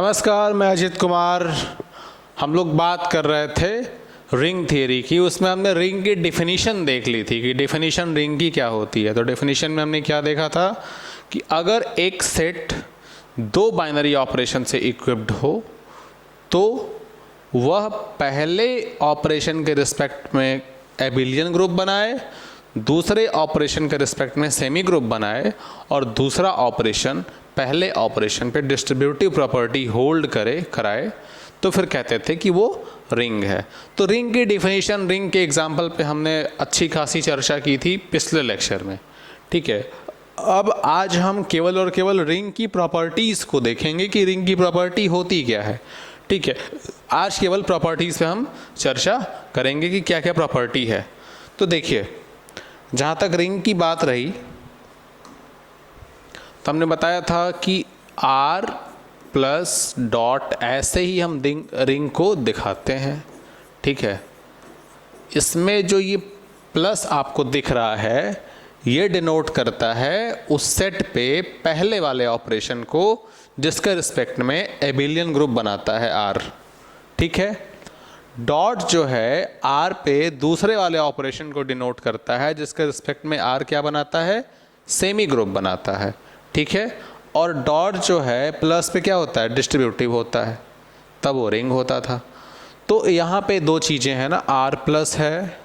नमस्कार, मैं अजित कुमार। हम लोग बात कर रहे थे रिंग थियरी की। उसमें हमने रिंग की डेफिनेशन देख ली थी कि डेफिनेशन रिंग की क्या होती है। तो डेफिनेशन में हमने क्या देखा था कि अगर एक सेट दो बाइनरी ऑपरेशन से इक्विप्ड हो तो वह पहले ऑपरेशन के रिस्पेक्ट में एबिलियन ग्रुप बनाए, दूसरे ऑपरेशन के रिस्पेक्ट में सेमी ग्रुप बनाए और दूसरा ऑपरेशन पहले ऑपरेशन पे डिस्ट्रीब्यूटिव प्रॉपर्टी होल्ड कराए, तो फिर कहते थे कि वो रिंग है। तो रिंग की डिफिनीशन, रिंग के एग्जाम्पल पे हमने अच्छी खासी चर्चा की थी पिछले लेक्चर में। ठीक है, अब आज हम केवल और केवल रिंग की प्रॉपर्टीज़ को देखेंगे कि रिंग की प्रॉपर्टी होती क्या है। ठीक है, आज केवल प्रॉपर्टीज़ पे हम चर्चा करेंगे कि क्या क्या प्रॉपर्टी है। तो देखिए, जहाँ तक रिंग की बात रही तो हमने बताया था कि R प्लस डॉट ऐसे ही हम रिंग को दिखाते हैं। ठीक है, इसमें जो ये प्लस आपको दिख रहा है ये डिनोट करता है उस सेट पे पहले वाले ऑपरेशन को जिसके रिस्पेक्ट में एबिलियन ग्रुप बनाता है R। ठीक है, डॉट जो है R पे दूसरे वाले ऑपरेशन को डिनोट करता है जिसके रिस्पेक्ट में R क्या बनाता है, सेमी ग्रुप बनाता है। ठीक है, और डॉट जो है प्लस पे क्या होता है, डिस्ट्रीब्यूटिव होता है, तब वो रिंग होता था। तो यहाँ पे दो चीज़ें हैं ना, R प्लस है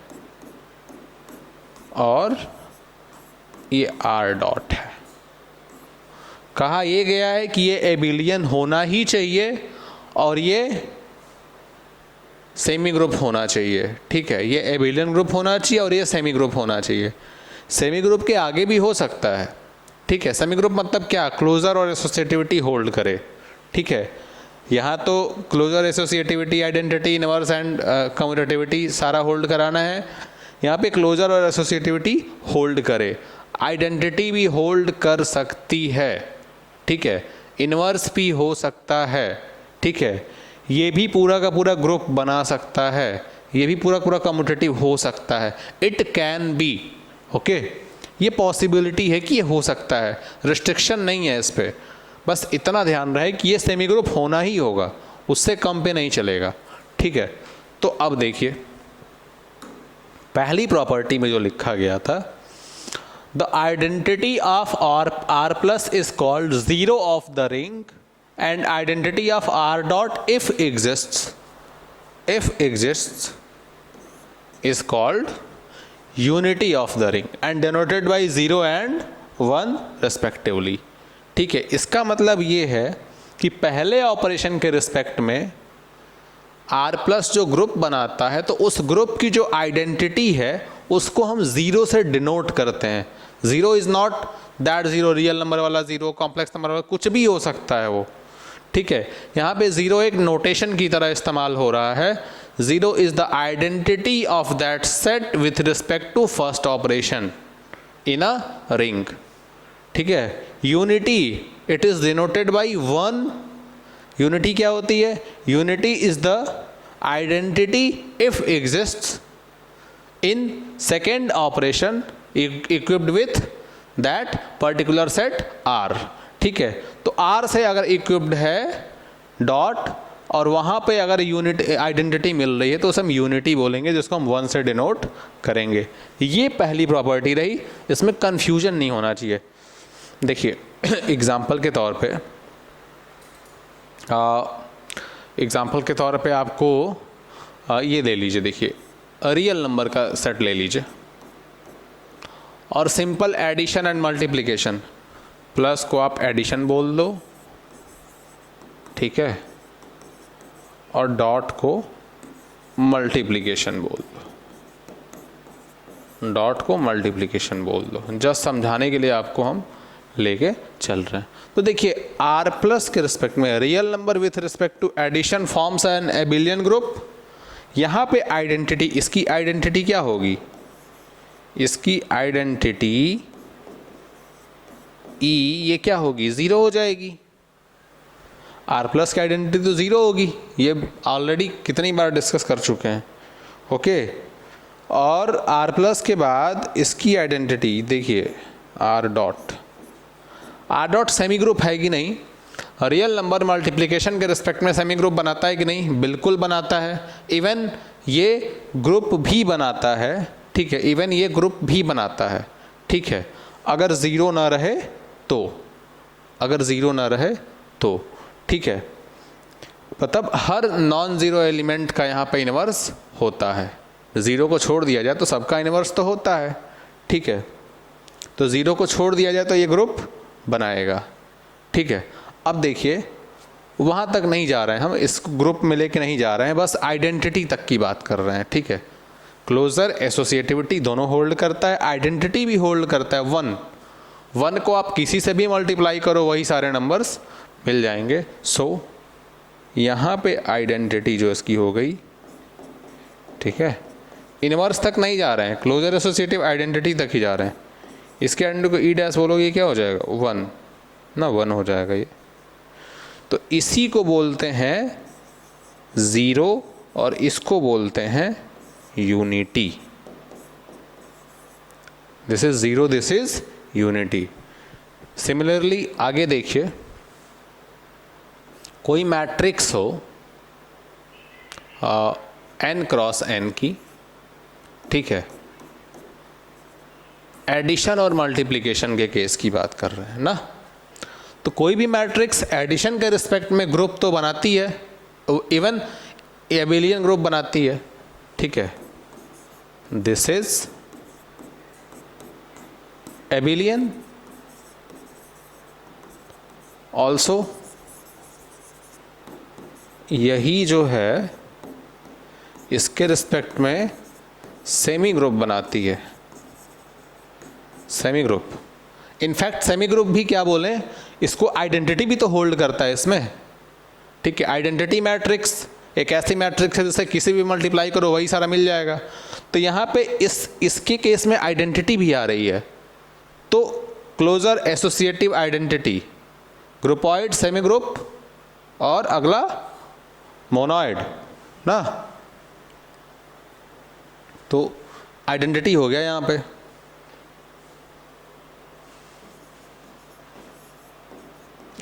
और ये R डॉट है। कहा ये गया है कि ये एबिलियन होना ही चाहिए और ये सेमी ग्रुप होना चाहिए। ठीक है, ये एबिलियन ग्रुप होना चाहिए और ये सेमी ग्रुप होना चाहिए। सेमी ग्रुप के आगे भी हो सकता है। ठीक है, सेमी ग्रुप मतलब क्या, क्लोजर और एसोसिएटिविटी होल्ड करे। ठीक है, यहाँ तो closure, associativity, identity, inverse and commutativity सारा होल्ड कराना है। यहाँ पे क्लोजर और एसोसिएटिविटी होल्ड करे, आइडेंटिटी भी होल्ड कर सकती है। ठीक है, इनवर्स भी हो सकता है। ठीक है, ये भी पूरा का पूरा ग्रुप बना सकता है, ये भी पूरा पूरा कम्यूटेटिव हो सकता है। इट कैन बी, ओके, ये पॉसिबिलिटी है कि ये हो सकता है, रिस्ट्रिक्शन नहीं है इस पे। बस इतना ध्यान रहे कि ये सेमी ग्रुप होना ही होगा, उससे कम पे नहीं चलेगा। ठीक है, तो अब देखिए पहली प्रॉपर्टी में जो लिखा गया था, the identity of R plus is called zero of the ring and identity of R dot if exists is called unity of the ring and denoted by 0 and 1 respectively। ठीक है, इसका मतलब ये है कि पहले ऑपरेशन के रिस्पेक्ट में R प्लस जो ग्रुप बनाता है तो उस ग्रुप की जो आइडेंटिटी है उसको हम ज़ीरो से डिनोट करते हैं। Zero is not that zero, real number वाला ज़ीरो, कॉम्प्लेक्स नंबर वाला, कुछ भी हो सकता है वो। ठीक है, यहाँ पे ज़ीरो एक नोटेशन की तरह इस्तेमाल हो रहा है। Zero is the identity of that set with respect to first operation in a ring. ठीक है, unity it is denoted by 1। Unity क्या होती है, unity is the identity if exists in second operation equipped with that particular set R। ठीक है, तो R से अगर इक्विप्ड है डॉट और वहाँ पे अगर यूनिट आइडेंटिटी मिल रही है तो उसे हम यूनिटी बोलेंगे, जिसको हम 1 से डिनोट करेंगे। ये पहली प्रॉपर्टी रही, इसमें कंफ्यूजन नहीं होना चाहिए। देखिए एग्जाम्पल के तौर पे आपको ये ले लीजिए। देखिए रियल नंबर का सेट ले लीजिए और simple addition and multiplication, plus को आप एडिशन बोल दो, ठीक है, और डॉट को मल्टीप्लिकेशन बोल दो, डॉट को मल्टीप्लिकेशन बोल दो। जस्ट समझाने के लिए आपको हम लेके चल रहे हैं। तो देखिए R प्लस के रिस्पेक्ट में real number with respect to addition forms an abelian group. यहाँ पे आइडेंटिटी, इसकी आइडेंटिटी क्या होगी, इसकी आइडेंटिटी E ये क्या होगी, ज़ीरो हो जाएगी। R प्लस की आइडेंटिटी तो ज़ीरो होगी, ये ऑलरेडी कितनी बार डिस्कस कर चुके हैं। ओके, और R प्लस के बाद इसकी आइडेंटिटी देखिए R डॉट सेमी ग्रुप है कि नहीं, रियल नंबर मल्टीप्लिकेशन के रिस्पेक्ट में सेमी ग्रुप बनाता है कि नहीं? बिल्कुल बनाता है। इवन ये ग्रुप भी बनाता है, ठीक है, इवन ये ग्रुप भी बनाता है, ठीक है, अगर ज़ीरो ना रहे तो, अगर ज़ीरो ना रहे तो, ठीक है। मतलब हर नॉन ज़ीरो एलिमेंट का यहाँ पे इन्वर्स होता है। ज़ीरो को छोड़ दिया जाए तो सबका इन्वर्स तो होता है, ठीक है। तो ज़ीरो को छोड़ दिया जाए तो ये ग्रुप बनाएगा, ठीक है। अब देखिए वहाँ तक नहीं जा रहे हैं हम, इस ग्रुप में लेके नहीं जा रहे हैं, बस आइडेंटिटी तक की बात कर रहे हैं, ठीक है। क्लोजर एसोसिएटिविटी दोनों होल्ड करता है, आइडेंटिटी भी होल्ड करता है। वन को आप किसी से भी मल्टीप्लाई करो वही सारे नंबर्स मिल जाएंगे। सो यहाँ पे आइडेंटिटी जो इसकी हो गई, ठीक है, इनवर्स तक नहीं जा रहे हैं, क्लोजर एसोसिएटिव आइडेंटिटी तक ही जा रहे हैं। इसके एंड को ई डैश बोलोगे क्या हो जाएगा? 1 ना, 1 हो जाएगा ये। तो इसी को बोलते हैं ज़ीरो और इसको बोलते हैं unity. This is zero, this is unity. Similarly आगे देखिए, कोई मैट्रिक्स हो n क्रॉस n की, ठीक है, एडिशन और मल्टीप्लिकेशन के केस की बात कर रहे हैं ना। तो कोई भी मैट्रिक्स एडिशन के रिस्पेक्ट में ग्रुप तो बनाती है, इवन एबिलियन ग्रुप बनाती है, ठीक है। दिस इज एबिलियन ऑल्सो, यही जो है इसके रिस्पेक्ट में सेमी ग्रुप बनाती है, semi group. In fact semi group भी क्या बोलें, इसको आइडेंटिटी भी तो होल्ड करता है इसमें, ठीक है। आइडेंटिटी मैट्रिक्स एक ऐसी मैट्रिक्स है जिससे किसी भी मल्टीप्लाई करो वही सारा मिल जाएगा। तो यहाँ पे इसके केस में आइडेंटिटी भी आ रही है। तो closure associative identity, groupoid, semi group और अगला मोनॉइड ना। तो आइडेंटिटी हो गया यहाँ पे।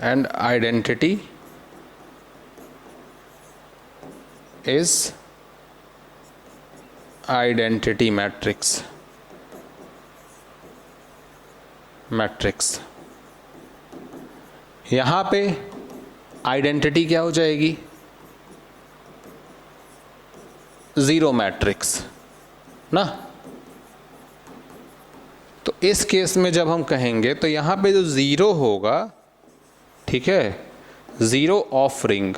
And identity is identity matrix, यहाँ पे आइडेंटिटी क्या हो जाएगी? ज़ीरो मैट्रिक्स ना। तो इस केस में जब हम कहेंगे तो यहाँ पे जो ज़ीरो होगा, ठीक है, ज़ीरो ऑफ रिंग,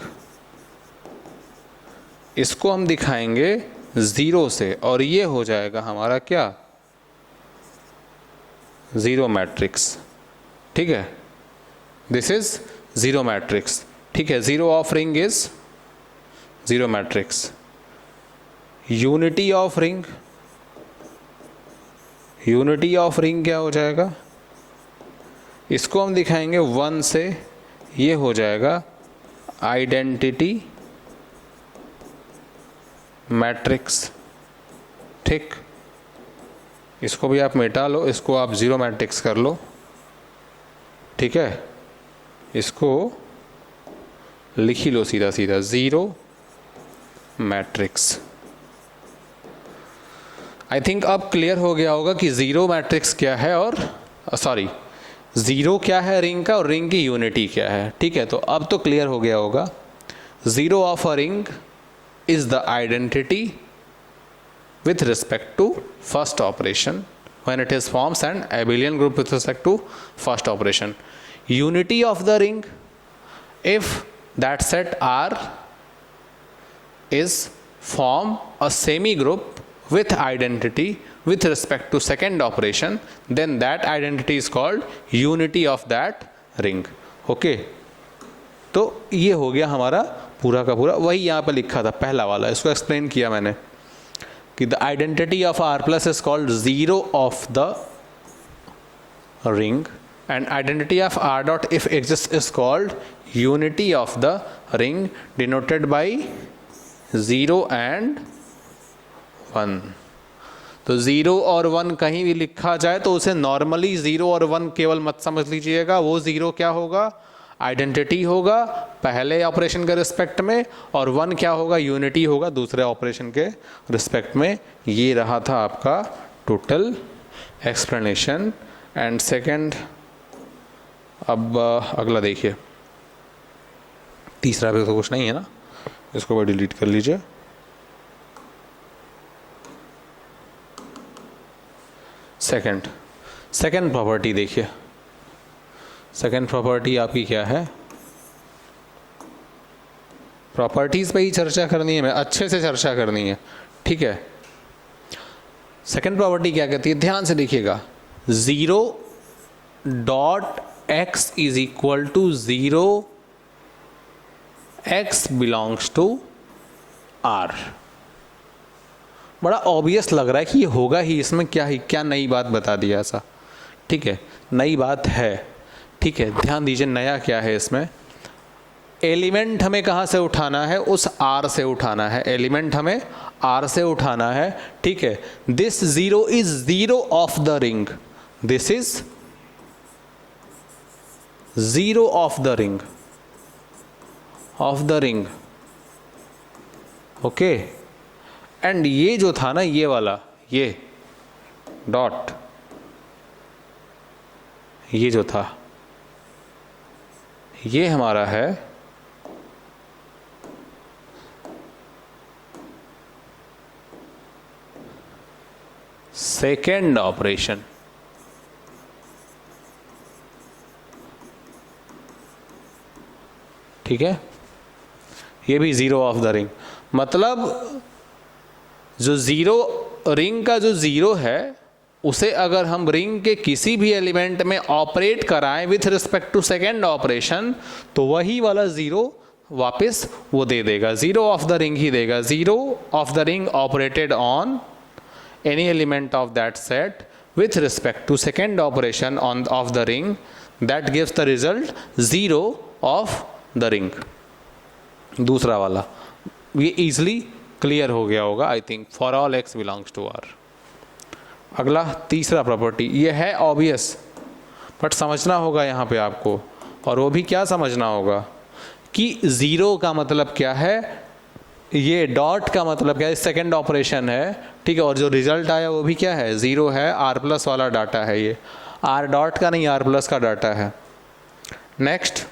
इसको हम दिखाएंगे ज़ीरो से और ये हो जाएगा हमारा क्या? ज़ीरो मैट्रिक्स, ठीक है। दिस इज ज़ीरो मैट्रिक्स, ठीक है। Zero of ring is zero matrix. Unity of ring, unity of ring क्या हो जाएगा? इसको हम दिखाएंगे 1 से, ये हो जाएगा आइडेंटिटी मैट्रिक्स, ठीक। इसको भी आप मिटा लो, इसको आप ज़ीरो मैट्रिक्स कर लो, ठीक है। इसको लिख ही लो सीधा सीधा, ज़ीरो मैट्रिक्स। आई थिंक अब क्लियर हो गया होगा कि ज़ीरो मैट्रिक्स क्या है और सॉरी ज़ीरो क्या है रिंग का और रिंग की यूनिटी क्या है, ठीक है। तो अब तो क्लियर हो गया होगा। Zero of a ring is the identity with respect to first operation when it is forms an abelian group with respect to first operation. Unity of the ring, if that set R is form a semi group with identity with respect to second operation, then that identity is called unity of that ring. Okay, तो ये हो गया हमारा पूरा का पूरा। वही यहाँ पे लिखा था पहला वाला, इसको एक्सप्लेन किया मैंने कि the identity of R plus is called zero of the ring and identity of R dot if exists is called unity of the ring denoted by 0 and 1. तो 0 और 1 कहीं भी लिखा जाए तो उसे नॉर्मली 0 और 1 केवल मत समझ लीजिएगा, वो 0 क्या होगा? आइडेंटिटी होगा पहले ऑपरेशन के रिस्पेक्ट में, और 1 क्या होगा, यूनिटी होगा दूसरे ऑपरेशन के रिस्पेक्ट में। ये रहा था आपका टोटल एक्सप्लेनेशन। एंड सेकंड, अब अगला देखिए, तीसरा भी तो कुछ नहीं है ना, इसको भी डिलीट कर लीजिए। सेकंड प्रॉपर्टी देखिए, सेकंड प्रॉपर्टी आपकी क्या है, प्रॉपर्टीज पे ही चर्चा करनी है, मैं अच्छे से चर्चा करनी है, ठीक है। सेकंड प्रॉपर्टी क्या कहती है, ध्यान से देखिएगा, 0.x is equal to 0, x belongs to R। बड़ा ऑब्वियस लग रहा है कि ये होगा ही, इसमें क्या नई बात बता दिया ऐसा, ठीक है, नई बात है, ठीक है। ध्यान दीजिए नया क्या है इसमें, एलिमेंट हमें कहाँ से उठाना है, उस R से उठाना है, एलिमेंट हमें R से उठाना है, ठीक है। This 0 is 0 of the ring, this is 0 of the ring, okay. And ये जो था ना, ये वाला, ये डॉट, ये जो था, ये हमारा है सेकेंड ऑपरेशन, ठीक है। ये भी 0 ऑफ द रिंग, मतलब जो 0 रिंग का जो 0 है, उसे अगर हम रिंग के किसी भी एलिमेंट में ऑपरेट कराएं with respect to second operation, तो वही वाला 0 वापस वो दे देगा, 0 ऑफ द रिंग ही देगा। 0 of the ring operated on any element of that set with respect to second operation on of the ring, that gives the result 0 of the ring. दूसरा वाला ये इजिली क्लियर हो गया होगा I think, for all x belongs to R। अगला तीसरा property, ये है ऑब्वियस बट समझना होगा यहाँ पे आपको, और वो भी क्या समझना होगा कि 0 का मतलब क्या है, ये डॉट का मतलब क्या है, सेकेंड ऑपरेशन है, ठीक है। और जो रिजल्ट आया वो भी क्या है, 0 है, R प्लस वाला डाटा है, ये R डॉट का नहीं R प्लस का डाटा है। नेक्स्ट,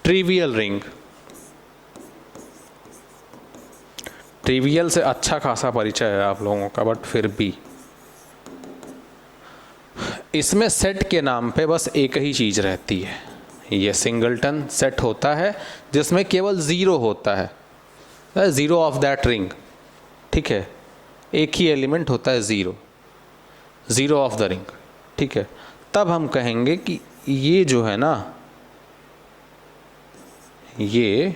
ट्रिवियल रिंग, ट्रिवियल से अच्छा खासा परिचय है आप लोगों का, बट फिर भी इसमें सेट के नाम पे बस एक ही चीज़ रहती है, ये सिंगलटन सेट होता है जिसमें केवल 0 होता है, 0 ऑफ दैट रिंग, ठीक है। एक ही एलिमेंट होता है 0 ऑफ द रिंग, ठीक है। तब हम कहेंगे कि ये जो है ना, ये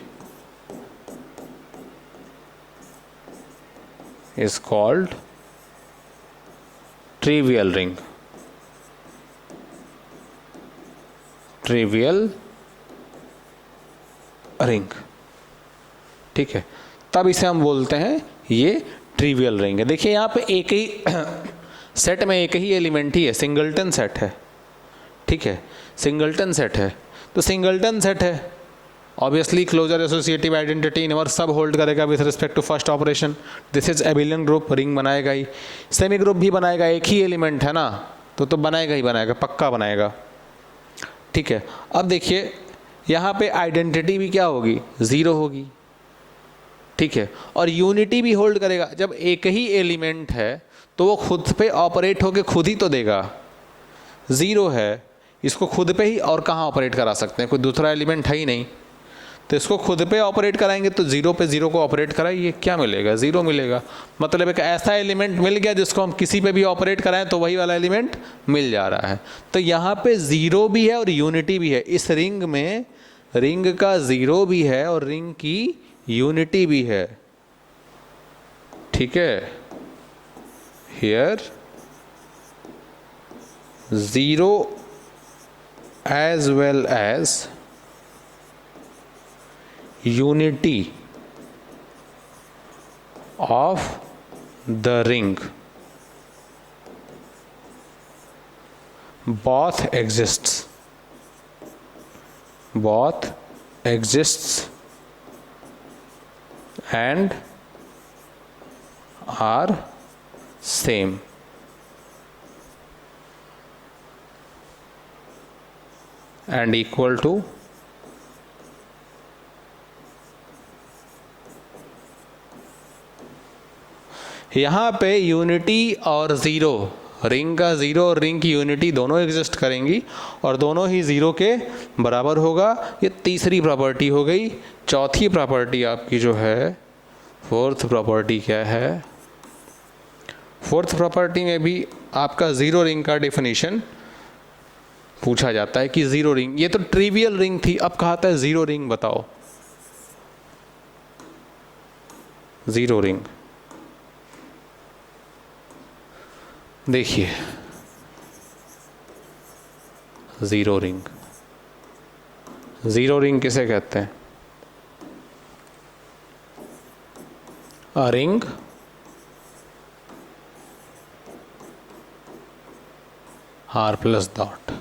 is called trivial ring, ठीक है। तब इसे हम बोलते हैं ये ट्रिवियल रिंग है। देखिए यहाँ पे एक ही सेट में एक ही एलिमेंट ही है, सिंगलटन सेट है, ठीक है, सिंगलटन सेट है, तो सिंगलटन सेट है obviously closure associative identity inverse सब होल्ड करेगा with respect to first operation, this is abelian group, ring बनाएगा ही, सेमी ग्रुप भी बनाएगा, एक ही एलिमेंट है ना, तो बनाएगा ही बनाएगा, पक्का बनाएगा, ठीक है। अब देखिए यहाँ पे आइडेंटिटी भी क्या होगी, 0 होगी, ठीक है, और यूनिटी भी होल्ड करेगा। जब एक ही एलिमेंट है तो वो खुद पे ऑपरेट होके खुद ही तो देगा, 0 है, इसको खुद पे ही और कहाँ ऑपरेट करा सकते हैं, कोई दूसरा एलिमेंट है ही नहीं, तो इसको खुद पे ऑपरेट कराएंगे तो 0 पे 0 को ऑपरेट कराइए, क्या मिलेगा, 0 मिलेगा। मतलब एक ऐसा एलिमेंट मिल गया जिसको हम किसी पे भी ऑपरेट कराएं तो वही वाला एलिमेंट मिल जा रहा है। तो यहाँ पे 0 भी है और यूनिटी भी है, इस रिंग में रिंग का 0 भी है और रिंग की यूनिटी भी है, ठीक है। Here 0 as well as unity of the ring both exists both exists and are same. And equal to यहाँ पे यूनिटी और ज़ीरो, रिंग का ज़ीरो और रिंग की यूनिटी दोनों एग्जिस्ट करेंगी और दोनों ही ज़ीरो के बराबर होगा। ये तीसरी प्रॉपर्टी हो गई। चौथी प्रॉपर्टी आपकी जो है, फोर्थ प्रॉपर्टी क्या है? फोर्थ प्रॉपर्टी में भी आपका ज़ीरो रिंग का डेफिनेशन पूछा जाता है कि ज़ीरो रिंग, ये तो ट्रिवियल रिंग थी, अब कहता है ज़ीरो रिंग बताओ। ज़ीरो रिंग देखिए, ज़ीरो रिंग, ज़ीरो रिंग किसे कहते हैं? A ring R plus dot,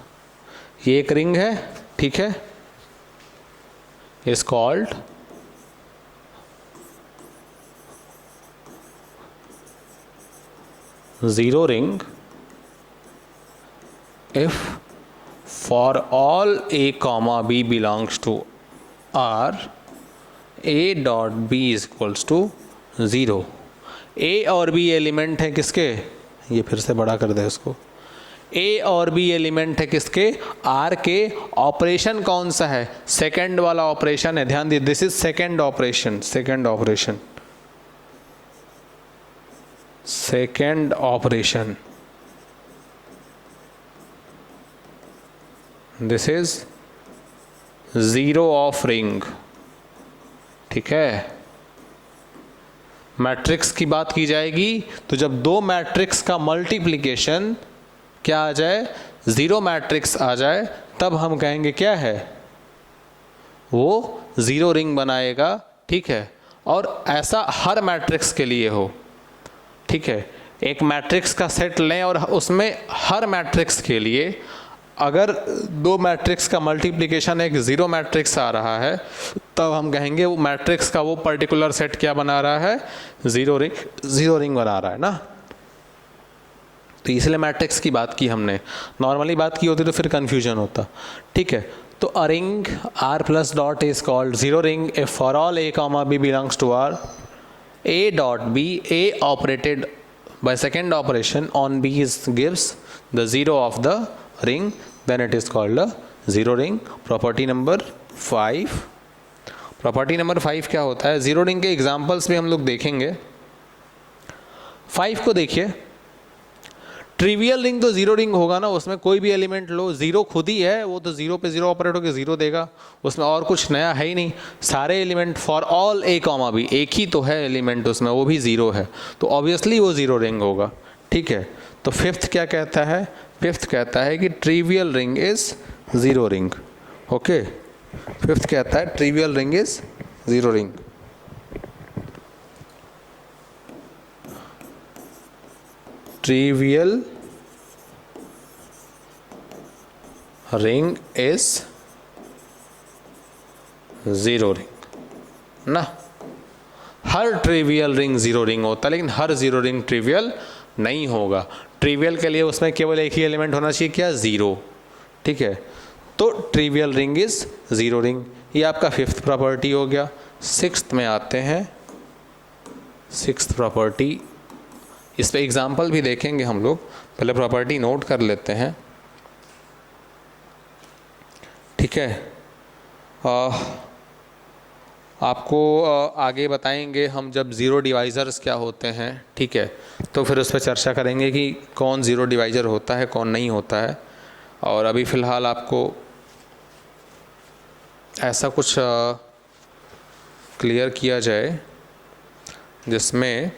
ये एक रिंग है, ठीक है, is called zero ring if for all a comma b belongs to R, a dot b is equals to 0। a और b एलिमेंट है किसके? ये फिर से बड़ा कर दे इसको। a और b एलिमेंट है किसके? R के। ऑपरेशन कौन सा है? सेकंड वाला ऑपरेशन है, ध्यान दीजिए, this is second operation, second operation, second operation, this is zero of ring, ठीक है। मैट्रिक्स की बात की जाएगी तो जब दो मैट्रिक्स का मल्टीप्लिकेशन क्या आ जाए? ज़ीरो मैट्रिक्स आ जाए, तब हम कहेंगे क्या है? वो ज़ीरो रिंग बनाएगा, ठीक है। और ऐसा हर मैट्रिक्स के लिए हो, ठीक है। एक मैट्रिक्स का सेट लें और उसमें हर मैट्रिक्स के लिए अगर दो मैट्रिक्स का मल्टीप्लिकेशन एक ज़ीरो मैट्रिक्स आ रहा है, तब हम कहेंगे वो मैट्रिक्स का वो पर्टिकुलर सेट क्या बना रहा है? ज़ीरो रिंग बना रहा है ना। तो इसलिए मैट्रिक्स की बात की हमने, नॉर्मली बात की होती तो फिर कन्फ्यूजन होता, ठीक है। तो a ring R plus dot is called zero ring if for all a comma b belongs to R, a dot b, a operated by second operation on b gives the zero of the ring, then it is called a zero ring। property number 5, property number 5 क्या होता है? Zero ring के examples भी हम लोग देखेंगे। 5 को देखिए, ट्रिवियल रिंग तो ज़ीरो रिंग होगा ना, उसमें कोई भी एलिमेंट लो, ज़ीरो खुद ही है, वो तो ज़ीरो पे ज़ीरो ऑपरेट होकर ज़ीरो देगा, उसमें और कुछ नया है ही नहीं। सारे element for all a comma b, एक ही तो है एलिमेंट उसमें, वो भी ज़ीरो है, तो ऑब्वियसली वो ज़ीरो रिंग होगा, ठीक है। तो फिफ्थ क्या कहता है? फिफ्थ कहता है कि trivial ring is zero ring, okay. Fifth कहता है trivial ring is zero ring. Trivial ring is zero ring ना। हर ट्रिवियल रिंग ज़ीरो रिंग होता है, लेकिन हर ज़ीरो रिंग ट्रिवियल नहीं होगा। ट्रिवियल के लिए उसमें केवल एक ही एलिमेंट होना चाहिए, क्या? ज़ीरो, ठीक है। तो trivial ring is zero ring, ये आपका फिफ्थ प्रॉपर्टी हो गया। सिक्स्थ में आते हैं, सिक्स्थ प्रॉपर्टी, इस पे एग्जाम्पल भी देखेंगे हम लोग, पहले प्रॉपर्टी नोट कर लेते हैं, ठीक है। आपको आगे बताएंगे हम जब ज़ीरो डिवाइज़र्स क्या होते हैं, ठीक है, तो फिर उस पर चर्चा करेंगे कि कौन ज़ीरो डिवाइज़र होता है, कौन नहीं होता है। और अभी फ़िलहाल आपको ऐसा कुछ क्लियर किया जाए जिसमें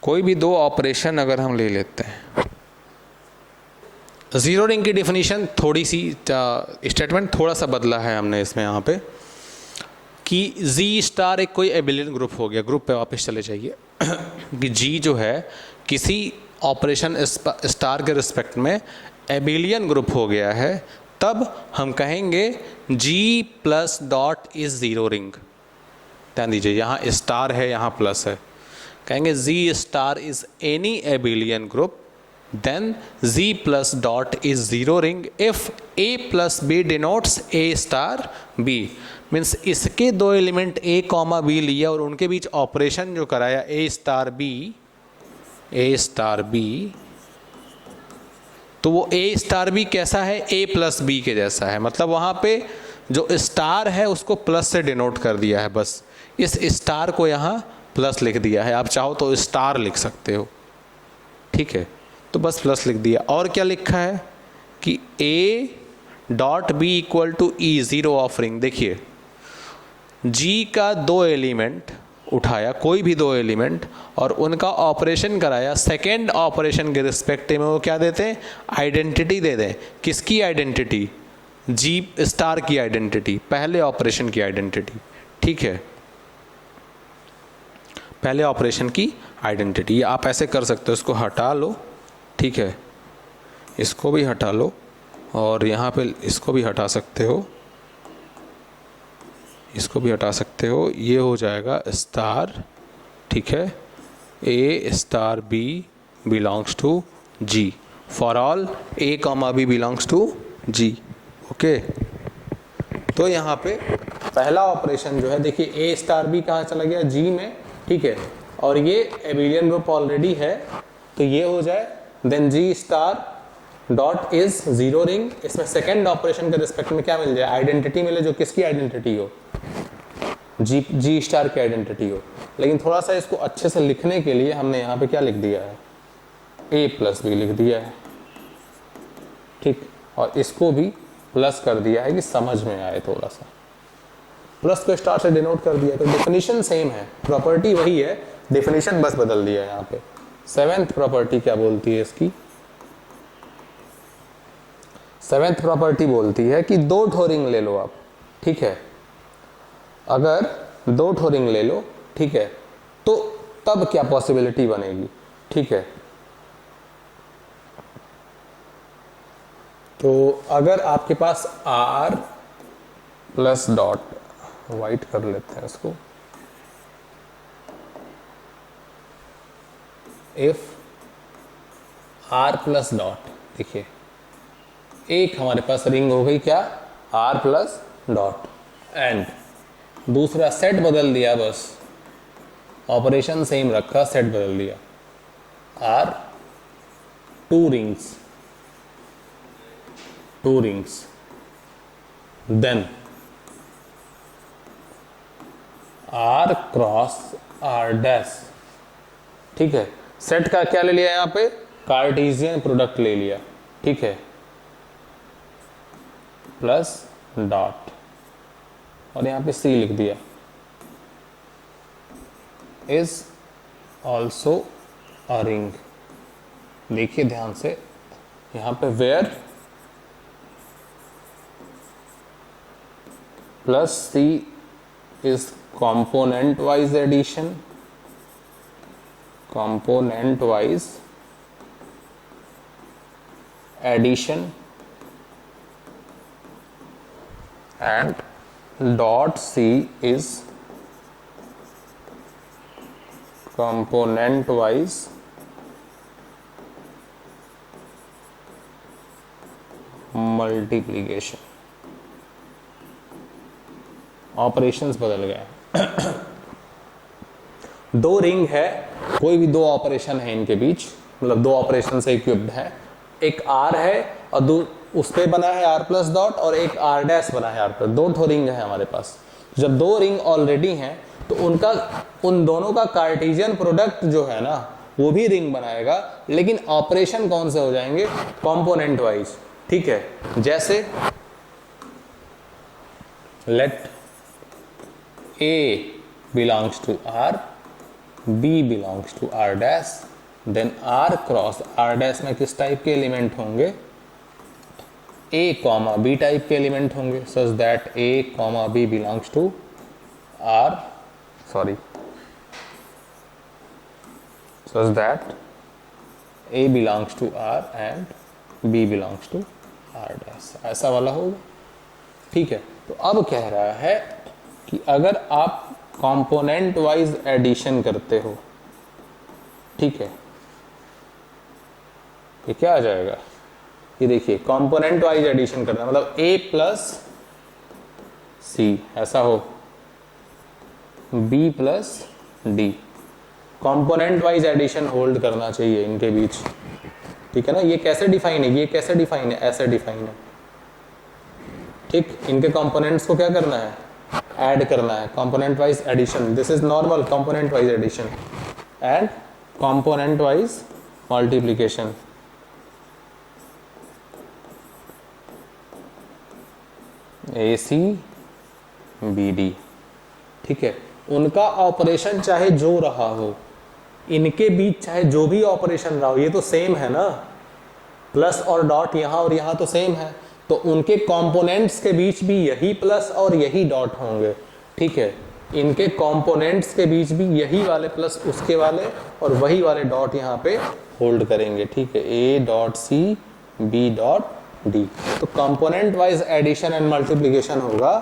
कोई भी दो ऑपरेशन अगर हम ले लेते हैं, ज़ीरो रिंग की डेफिनेशन थोड़ी सी, स्टेटमेंट थोड़ा सा बदला है हमने इसमें यहाँ पे, कि जी स्टार एक कोई एबिलियन ग्रुप हो गया। ग्रुप पे वापस चले जाइए कि जी जो है किसी ऑपरेशन स्टार के रिस्पेक्ट में एबिलियन ग्रुप हो गया है, तब हम कहेंगे G plus dot is zero ring. ध्यान दीजिए, यहाँ स्टार है, यहाँ प्लस है, कहेंगे G star is any abelian group, then G plus dot is zero ring if A plus b denotes A star B। Means इसके दो एलिमेंट A कॉमा B लिया और उनके बीच ऑपरेशन जो कराया A स्टार B, तो वो A स्टार B कैसा है, A प्लस B के जैसा है। मतलब वहाँ पे जो स्टार है उसको प्लस से डिनोट कर दिया है, बस इस स्टार को यहाँ प्लस लिख दिया है। आप चाहो तो स्टार लिख सकते हो, ठीक है, तो बस प्लस लिख दिया। और क्या लिखा है कि A dot B equal to E zero of ring. देखिए G का दो एलिमेंट उठाया, कोई भी दो एलिमेंट, और उनका ऑपरेशन कराया, सेकेंड ऑपरेशन के रिस्पेक्टिव में वो क्या देते हैं, आइडेंटिटी दे दें। किसकी आइडेंटिटी, G स्टार की आइडेंटिटी, पहले ऑपरेशन की आइडेंटिटी, ठीक है, पहले ऑपरेशन की आइडेंटिटी। आप ऐसे कर सकते हो, इसको हटा लो, ठीक है, इसको भी हटा लो और यहाँ पे इसको भी हटा सकते हो, इसको भी हटा सकते हो, ये हो जाएगा स्टार, ठीक है, A star B belongs to G for all A comma B belongs to G। Okay, तो यहाँ पे पहला ऑपरेशन जो है, देखिए A स्टार B कहाँ चला गया, G में, ठीक है, और ये एबिलियन ग्रुप ऑलरेडी है, तो ये हो जाए, then G star dot is zero ring. इसमें सेकेंड ऑपरेशन के रिस्पेक्ट में क्या मिल जाए, आइडेंटिटी मिले, जो किसकी आइडेंटिटी हो, G स्टार की आइडेंटिटी हो। लेकिन थोड़ा सा इसको अच्छे से लिखने के लिए हमने यहाँ पे क्या लिख दिया है, A प्लस B लिख दिया है, ठीक, और इसको भी प्लस कर दिया है कि समझ में आए, थोड़ा सा प्लस को स्टार से डिनोट कर दिया। तो डेफिनेशन सेम है, प्रॉपर्टी वही है, डेफिनेशन बस बदल दिया है यहाँ पे। सेवेंथ प्रॉपर्टी क्या बोलती है इसकी, सेवेंथ प्रॉपर्टी बोलती है कि दो ठो रिंग ले लो आप, ठीक है, अगर दो ठो रिंग ले लो, ठीक है, तो तब क्या पॉसिबिलिटी बनेगी, ठीक है, तो अगर आपके पास R प्लस डॉट, वाइट कर लेते हैं इसको, इफ R प्लस डॉट, देखिए एक हमारे पास रिंग हो गई क्या, R प्लस डॉट, एंड दूसरा सेट बदल दिया, बस ऑपरेशन सेम रखा, सेट बदल दिया, R two rings, then R cross R dash, ठीक है, सेट का क्या ले लिया यहाँ पे, कार्टेशियन प्रोडक्ट ले लिया, ठीक है, प्लस डॉट, और यहाँ पे C लिख दिया, इज ऑल्सो अ रिंग। देखिए ध्यान से यहाँ पे where plus C is component wise addition, component wise addition, and dot C is component wise multiplication। Operations बदल गए। दो रिंग है, कोई भी दो ऑपरेशन है इनके बीच, मतलब दो ऑपरेशन से इक्विप्ड है, एक R है और उस पे बना है R प्लस डॉट, और एक R डैश बना है R प्लस, दो ठो रिंग है हमारे पास। जब दो रिंग ऑलरेडी हैं तो उन दोनों का कार्टेशियन प्रोडक्ट जो है ना, वो भी रिंग बनाएगा, लेकिन ऑपरेशन कौन से हो जाएंगे, कंपोनेंट वाइज, ठीक है। जैसे late A belongs to R, B belongs to R dash, then R cross R dash में किस टाइप के एलिमेंट होंगे, A कॉमा B टाइप के एलिमेंट होंगे, such that A comma B belongs to R, such that A belongs to R and B belongs to R dash, ऐसा वाला होगा। ठीक है, तो अब कह रहा है कि अगर आप कंपोनेंट वाइज एडिशन करते हो, ठीक है, ये क्या आ जाएगा, ये देखिए कंपोनेंट वाइज एडिशन करना मतलब a प्लस सी ऐसा हो, b plus d, component wise addition hold करना चाहिए इनके बीच। ठीक है ना, ये कैसे डिफाइन है, ये कैसे डिफाइन है, ऐसे डिफाइन है। ठीक, इनके कंपोनेंट्स को क्या करना है, ऐड करना है, component wise addition. This is normal component wise addition and component wise multiplication. A c b d, ठीक है, उनका ऑपरेशन चाहे जो रहा हो, इनके बीच चाहे जो भी ऑपरेशन रहा हो, ये तो सेम है ना, प्लस और डॉट यहाँ और यहाँ तो सेम है, तो उनके कंपोनेंट्स के बीच भी यही प्लस और यही डॉट होंगे। ठीक है, इनके कंपोनेंट्स के बीच भी यही वाले प्लस उसके वाले और वही वाले डॉट यहाँ पे होल्ड करेंगे। ठीक है, A dot C B dot D, तो component wise addition and multiplication होगा,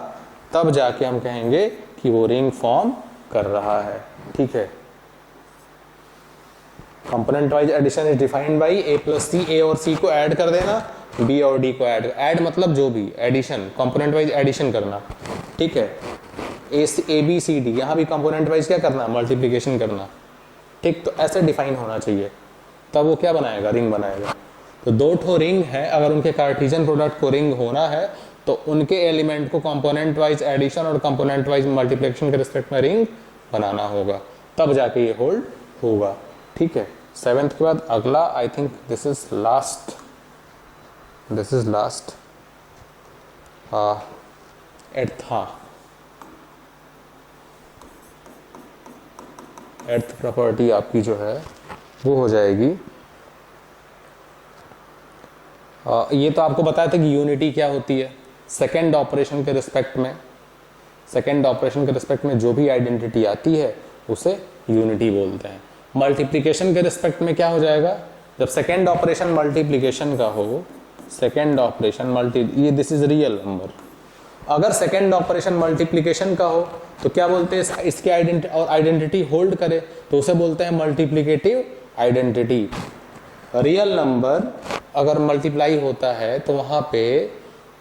तब जाके हम कहेंगे कि वो रिंग फॉर्म कर रहा है। ठीक है, component wise addition is defined by A plus C, A और सी को ऐड कर देना, बी और डी को ऐड मतलब जो भी एडिशन, कंपोनेंट वाइज एडिशन करना। ठीक है, ए बी सी डी, यहाँ भी कंपोनेंट वाइज क्या करना, मल्टीप्लिकेशन करना। ठीक, तो ऐसे डिफाइन होना चाहिए, तब वो क्या बनाएगा, रिंग बनाएगा। तो दो ठो रिंग है, अगर उनके कार्टेशियन प्रोडक्ट को रिंग होना है तो उनके एलिमेंट को कंपोनेंट वाइज एडिशन और कंपोनेंट वाइज मल्टीप्लिकेशन के रिस्पेक्ट में रिंग बनाना होगा, तब जाके ये होल्ड होगा। ठीक है, 7th के बाद अगला, I think this is last, eighth, हाँ, एट्थ प्रॉपर्टी आपकी जो है वो हो जाएगी, ये तो आपको बताया था कि यूनिटी क्या होती है। सेकेंड ऑपरेशन के रिस्पेक्ट में जो भी आइडेंटिटी आती है उसे यूनिटी बोलते हैं। मल्टीप्लिकेशन के रिस्पेक्ट में क्या हो जाएगा, जब सेकेंड ऑपरेशन मल्टीप्लिकेशन का हो, सेकेंड ऑपरेशन ये दिस इज रियल नंबर, अगर सेकेंड ऑपरेशन मल्टीप्लिकेशन का हो तो क्या बोलते हैं, इसके आइडेंटिटी होल्ड करे तो उसे बोलते हैं मल्टीप्लिकेटिव आइडेंटिटी। रियल नंबर अगर मल्टीप्लाई होता है तो वहां पे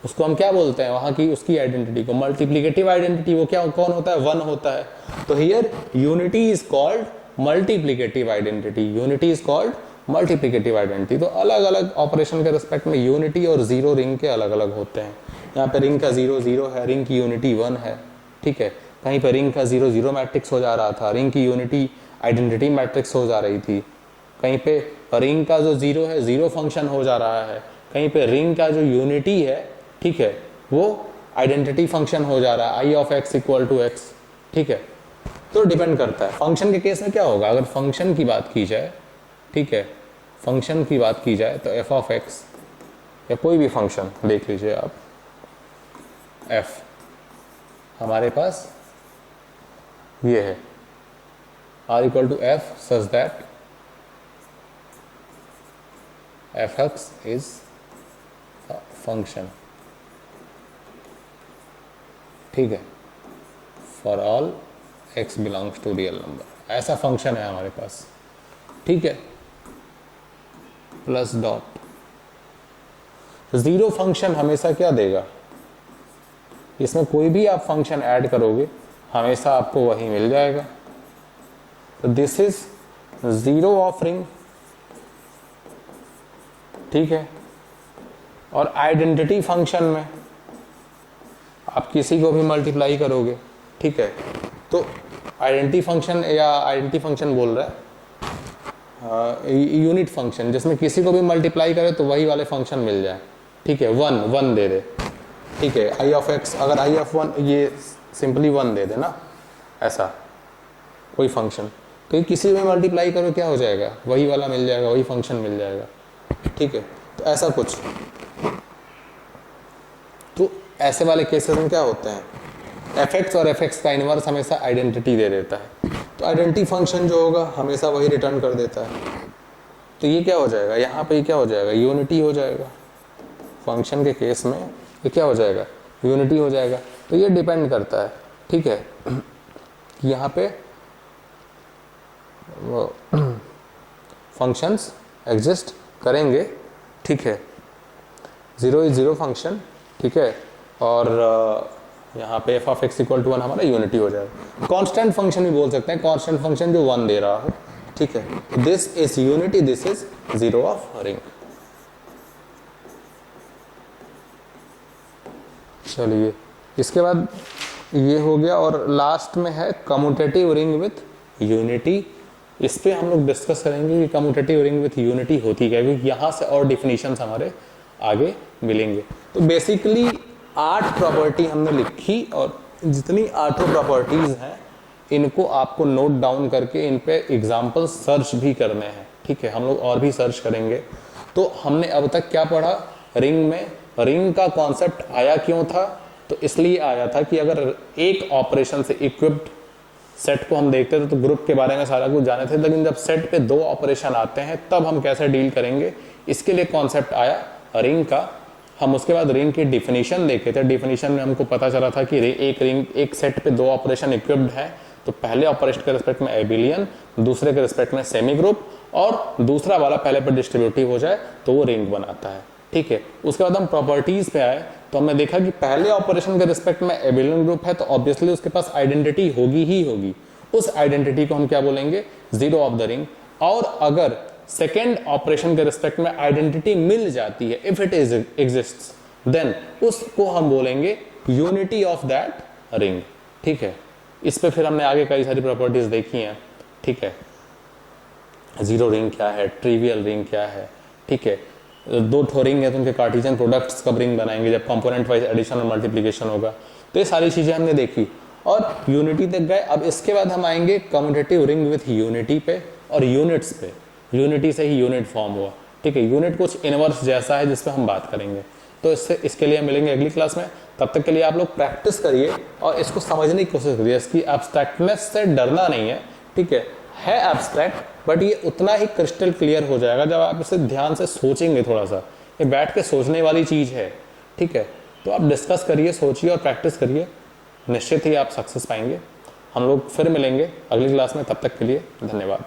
उसको हम क्या बोलते हैं, वहां की उसकी आइडेंटिटी को मल्टीप्लिकेटिव आइडेंटिटी, वो क्या कौन होता है, 1 होता है। तो here unity is called multiplicative identity, unity is called multiplicative identity. तो अलग अलग ऑपरेशन के रिस्पेक्ट में यूनिटी और जीरो रिंग के अलग अलग होते हैं। यहाँ पे रिंग का 0 0 है, रिंग की यूनिटी 1 है। ठीक है, कहीं पर रिंग का 0 0 मैट्रिक्स हो जा रहा था, रिंग की यूनिटी आइडेंटिटी मैट्रिक्स हो जा रही थी। कहीं पे रिंग का जो 0 है 0 फंक्शन हो जा रहा है, कहीं पे रिंग का जो यूनिटी है, ठीक है, वो आइडेंटिटी फंक्शन हो जा रहा है, I of X equal to X. ठीक है, तो डिपेंड करता है। फंक्शन के केस में क्या होगा, अगर फंक्शन की बात की जाए, ठीक है, फंक्शन की बात की जाए तो एफ ऑफ एक्स या कोई भी फंक्शन देख लीजिए आप, एफ हमारे पास ये है, R equal to f such that f x is function. ठीक है, for all x belongs to real number, ऐसा फंक्शन है हमारे पास। ठीक है, प्लस डॉट, जीरो फंक्शन हमेशा क्या देगा, इसमें कोई भी आप फंक्शन ऐड करोगे हमेशा आपको वही मिल जाएगा। तो this is zero of ring. ठीक है, और आइडेंटिटी फंक्शन में आप किसी को भी मल्टीप्लाई करोगे, ठीक है, तो आइडेंटिटी फंक्शन या आइडेंटिटी फंक्शन बोल रहा है यूनिट फंक्शन, जिसमें किसी को भी मल्टीप्लाई करे तो वही वाले फंक्शन मिल जाए। ठीक है, 1 दे दे, ठीक है, आई ऑफ एक्स, अगर आई ऑफ 1 ये सिंपली 1 दे देना, ऐसा कोई फंक्शन, तो किसी में मल्टीप्लाई करो क्या हो जाएगा, वही वाला मिल जाएगा, वही फंक्शन मिल जाएगा। ठीक है, तो ऐसा कुछ, तो ऐसे वाले केसेस में क्या होते हैं, एफ एक्स और एफ एक्स का इनवर्स हमेशा आइडेंटिटी दे देता है, तो आइडेंटिटी फंक्शन जो होगा हमेशा वही रिटर्न कर देता है। तो ये क्या हो जाएगा, यहाँ पे क्या हो जाएगा, यूनिटी हो जाएगा। फंक्शन के केस में ये क्या हो जाएगा, यूनिटी हो जाएगा। तो ये डिपेंड करता है, ठीक है, कि यहाँ पे फंक्शंस एग्जिस्ट करेंगे, ठीक है। 0 इज 0 फंक्शन, ठीक है, और यहाँ पे f ऑफ x इक्वल टू 1 हमारा यूनिटी हो जाएगा। कांस्टेंट फंक्शन भी बोल सकते हैं, कांस्टेंट फंक्शन जो 1 दे रहा हो, ठीक है। This is unity, this is 0 of ring. चलिए इसके बाद ये हो गया, और लास्ट में है कम्यूटेटिव रिंग विथ यूनिटी। इस पे हम लोग डिस्कस करेंगे कि कम्यूटेटिव रिंग विथ यूनिटी होती क्या है, क्योंकि यहाँ से और डिफिनीशंस हमारे आगे मिलेंगे। तो बेसिकली 8 प्रॉपर्टी हमने लिखी, और जितनी 8 प्रॉपर्टीज हैं इनको आपको नोट डाउन करके इन पे एग्जाम्पल सर्च भी करने हैं, ठीक है। हम लोग और भी सर्च करेंगे। तो हमने अब तक क्या पढ़ा, रिंग में रिंग का कॉन्सेप्ट आया क्यों था, तो इसलिए आया था कि अगर एक ऑपरेशन से इक्विप्ड सेट को हम देखते थे तो ग्रुप के बारे में सारा कुछ जाने थे, लेकिन जब सेट पे 2 ऑपरेशन आते हैं तब हम कैसे डील करेंगे, इसके लिए कॉन्सेप्ट आया रिंग का। हम उसके बाद रिंग की डिफिनीशन देखे थे। डिफिनीशन में हमको पता चला था कि एक रिंग, एक सेट पे 2 ऑपरेशन इक्विप्ड है, तो पहले ऑपरेशन के रिस्पेक्ट में एबिलियन, दूसरे के रिस्पेक्ट में सेमी ग्रुप, और दूसरा वाला पहले पे डिस्ट्रीब्यूटिव हो जाए तो वो रिंग बनाता है, ठीक है। उसके बाद हम प्रॉपर्टीज पे आए तो हमने देखा कि पहले ऑपरेशन के रिस्पेक्ट में एबिलियन ग्रुप है तो ऑब्वियसली उसके पास आइडेंटिटी होगी ही होगी। उस आइडेंटिटी को हम क्या बोलेंगे, 0 ऑफ द रिंग। और अगर सेकेंड ऑपरेशन के रिस्पेक्ट में आइडेंटिटी मिल जाती है, if it is exists, then उसको हम बोलेंगे यूनिटी ऑफ दैट रिंग, ठीक है। इस पे फिर हमने आगे कई सारी प्रॉपर्टीज देखी हैं, ठीक है। 0 रिंग क्या है, ट्रिवियल रिंग क्या है, ठीक है। 2 ठो रिंग है तो उनके कार्टेशियन प्रोडक्ट्स कब रिंग बनाएंगे, जब कंपोनेंट वाइज एडिशन और मल्टीप्लिकेशन होगा। तो ये सारी चीजें हमने देखी और यूनिटी तक गए। अब इसके बाद हम आएंगे कम्यूटेटिव रिंग विथ यूनिटी पे और यूनिट्स पे। यूनिटी से ही यूनिट फॉर्म हुआ, ठीक है। यूनिट कुछ इनवर्स जैसा है जिस पे हम बात करेंगे। तो इसके लिए मिलेंगे अगली क्लास में। तब तक के लिए आप लोग प्रैक्टिस करिए और इसको समझने की कोशिश करिए। इसकी एब्स्ट्रैक्टनेस से डरना नहीं है, ठीक है एब्स्ट्रैक्ट, बट ये उतना ही क्रिस्टल क्लियर हो जाएगा जब आप इसे ध्यान से सोचेंगे। थोड़ा सा ये बैठ के सोचने वाली चीज है, ठीक है। तो आप डिस्कस करिए, सोचिए और प्रैक्टिस करिए, निश्चित ही आप सक्सेस पाएंगे। हम लोग फिर मिलेंगे अगली क्लास में, तब तक के लिए धन्यवाद।